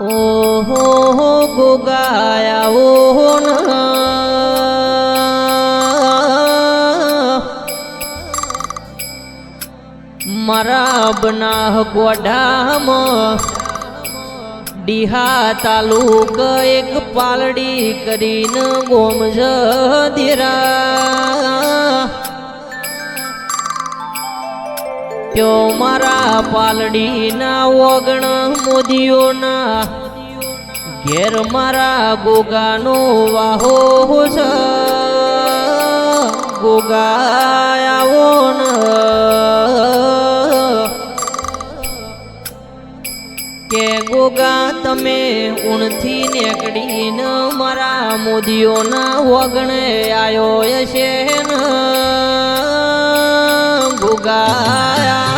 ઓહો ગોગાયા ઓહો મારા બનાહ ગોઢામાં ડીહા તાલુક એક પાલડી કરીને ગોમજ ધીરા ત્યો મારા પાલડીના ઓગણ મોદીઓના ઘેર મારા ગોગાનો વાહો છે ગોગાયાઓ ન કે ગોગા તમે ઊણથી નેકડીને મારા મોદીઓના વગણે આયો હશે ને ગોગાયાઓ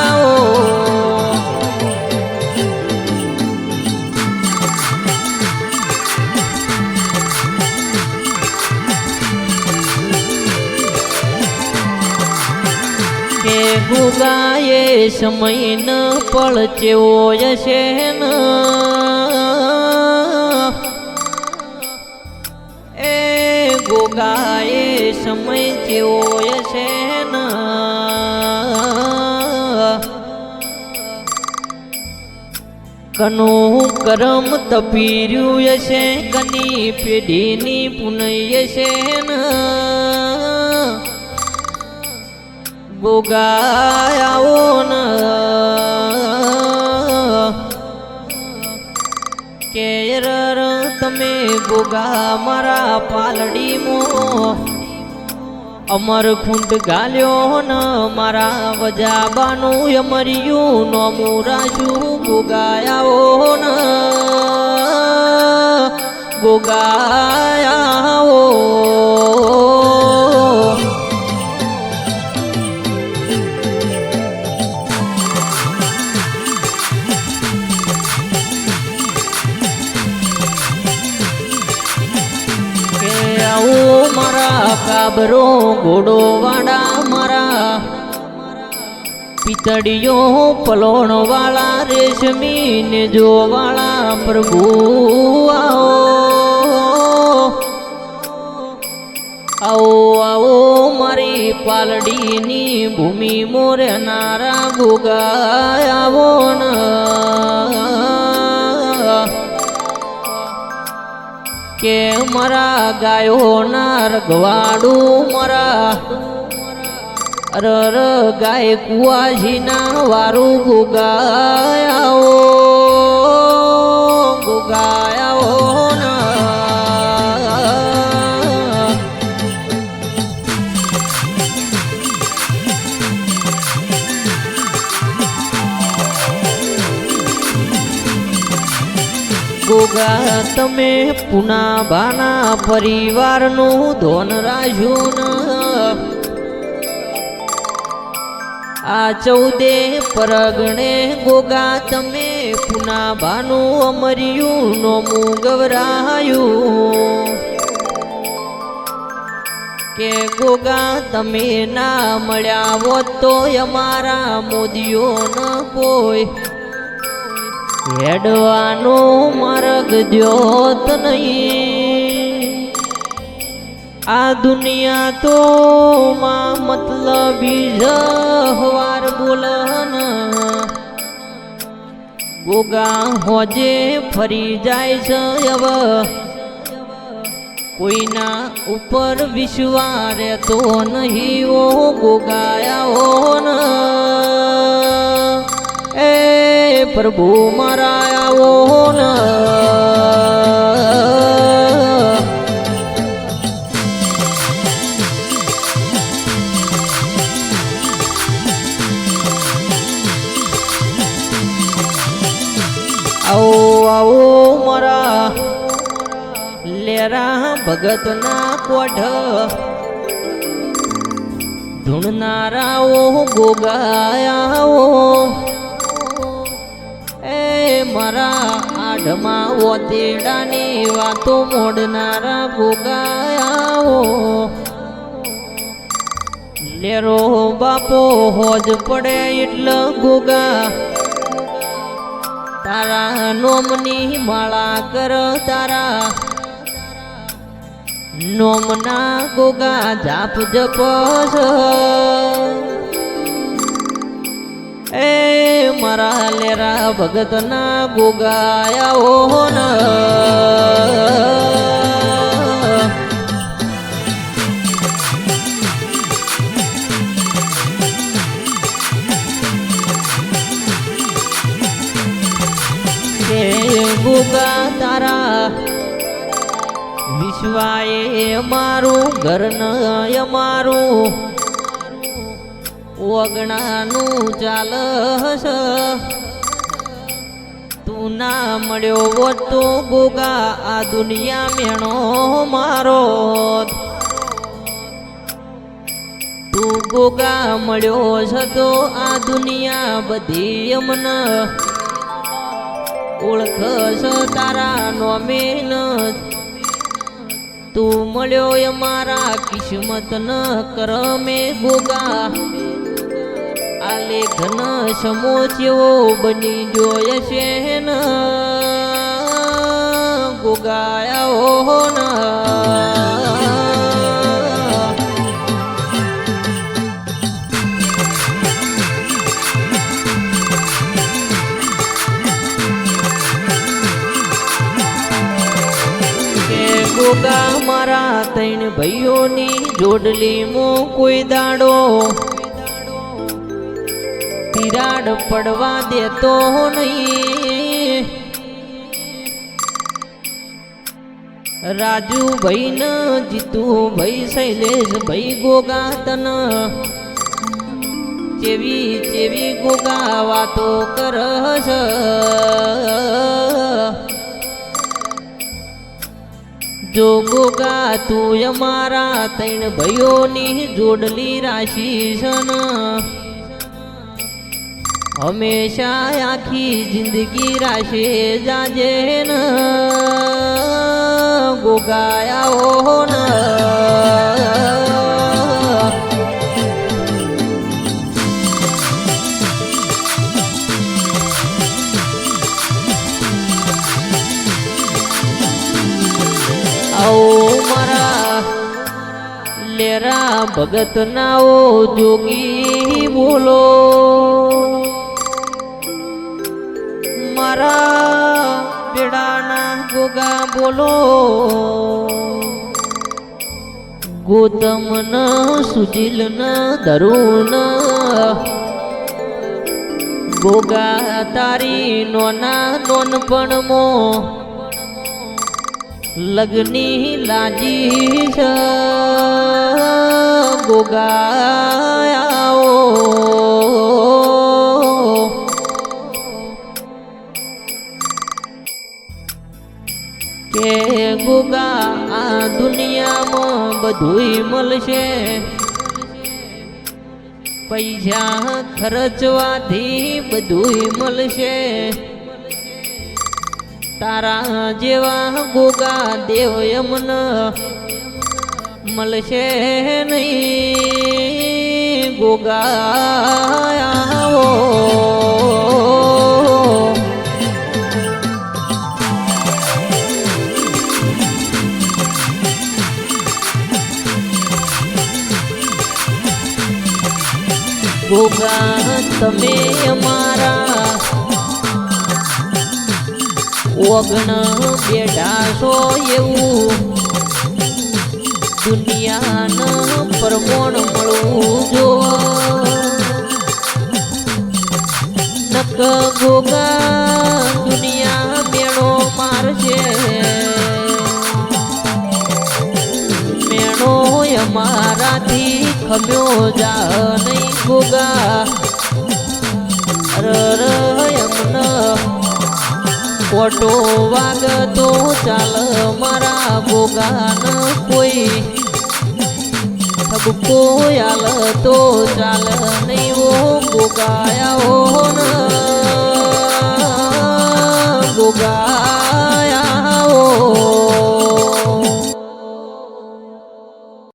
કે ગોગાએ સમય ન પળચેવો હશે ને એ ગોગાએ સમય ચેવો હશે ને કનું કરમ તપીર્યું હશે કની પેઢીની પુનઈ હશે ને ગોગાયાઓ ન કે રર તમે ગોગા મારા પાલડીમાં અમર ખૂંટ ગાલ્યો ન મારા વજાબાનું અમર્યું નોમું રાશું ગોગાયાઓ ન ગોગાયાઓ મારા કાબરો ઘોડો વાળા મારા પિતળીઓ પલોણ વાળા રેશમી ને જો વાળા પ્રભુ આવો આવો આવો મારી પાલડીની ભૂમિ મોરનારા ગોગાયાઓ ન કે મારા ગાયો ના રગવાડું મારા અરર ગાય કુવાજીના વારું ગોગાયાઓ ગોગાયાઓ ગોગા તમે પુના ભાના પરિવારનું ધોન રાખ્યું ન આ 14 પરગણે ગોગા તમે પુના ભાનું અમર્યું નોમું ગવરાયું કે ગોગા તમે ના મળ્યા હોત તો અમારા મોદીઓ ન કોઈ હેડવાનો માર્ગ દ્યોત નહીં આ દુનિયા તો માં મતલબી જહવાર બોલન ગોગા હોજે ફરી જાય છે હવે કોઈના ઉપર વિશ્વાસ રહેતો નહીં ઓ ગોગાયાઓ ન એ પ્રભુ મારા આવો ન આવો આવો મારા લેરા ભગતના કોઢ ધૂણનારાઓ ગોગાયાઓ મારા આઢમાં ઓતેડાની વાતો મોડનારા ગોગાયાઓ લેરો બાપો હોજ પડે એટલે ગોગા તારા નોમની માળા કર તારા નોમના ગોગા જાપ જપસ એ મારા લેરા ભગતના ગોગાયા ન ગોગા તારા વિશ્વાએ અમારું ઘર ન અમારું ઓગણાનું ચાલસ તું ના મળ્યો હોત તો ગોગા આ દુનિયા મેણો મારો તું ગોગા મળ્યો છે તો આ દુનિયા બધી અમને ઓળખસ તારા નોમેન તું મળ્યો એ મારા કિસ્મત ન કરમે ગોગા આ લેખન સમોચ્યો બની જોય છે ન ગોગાયા ન ગોગા મારા ત્રણ ભાઈઓની જોડલી મો કોઈ દાડો તિરાડ પડવા દેતો નહીં રાજુ ભાઈ ન જીતુ ભાઈ શૈલેષ ભાઈ ગોગા તન ચેવી ચેવી ગોગા વાતો કરસ જો ગોગા તું અમારા ત્રણ ભાઈઓની જોડલી રાશી છન હંમેશા આખી જિંદગી રાશે જાજે ન ગોગાયા ન મારા લેરા ભગત નાઓ જોગી બોલો મારા બેડાના ગોગા બોલો ગોતમ ન સુજીલ ન ધરુણ ગોગા તારી નોના નોનપણમો લગની લાજી છે ગોગાયાઓ કે ગોગા આ દુનિયામાં બધુંય મળશે પૈસા ખર્ચવાથી બધુંય મળશે તારા જેવા ગોગા દેવ યમન મળશે નહીં ગોગાયાઓ ગોગા તમે અમારા ઓગણ બેઠાશો એવું દુનિયાના પરમોણ મળવું જો નક ગોગા દુનિયા મેળો મારશે મેળો અમારાથી ખમ્યો જા નહીં ગોગા અમને ઓટો વાગતો ચાલ મારા ગોગાન કોઈ ઠબકો આલ તો ચાલ નહીં ઓ ગોગાયા હો ન ગોગા